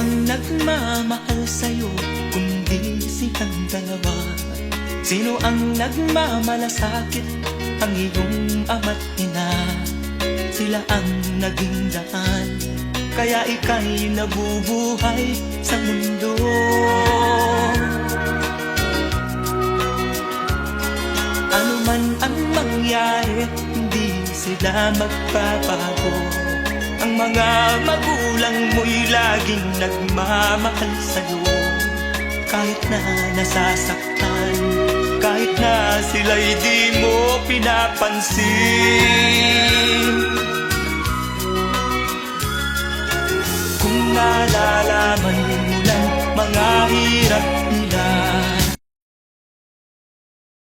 ang nagmamahal sa'yo kundi silang dalawa? Sino ang nagmamalasakit? Ang iyong ama't ina. Sila ang naging daan, kaya ika'y nabubuhay sa mundo. Ano man ang mangyari, hindi sila magbabago. Ang mga magulang mo'y laging nagmamahal sa'yo. Kahit na nasasaktan, kahit na sila'y di mo pinapansin. Kung nalalaman mo lang mga hirap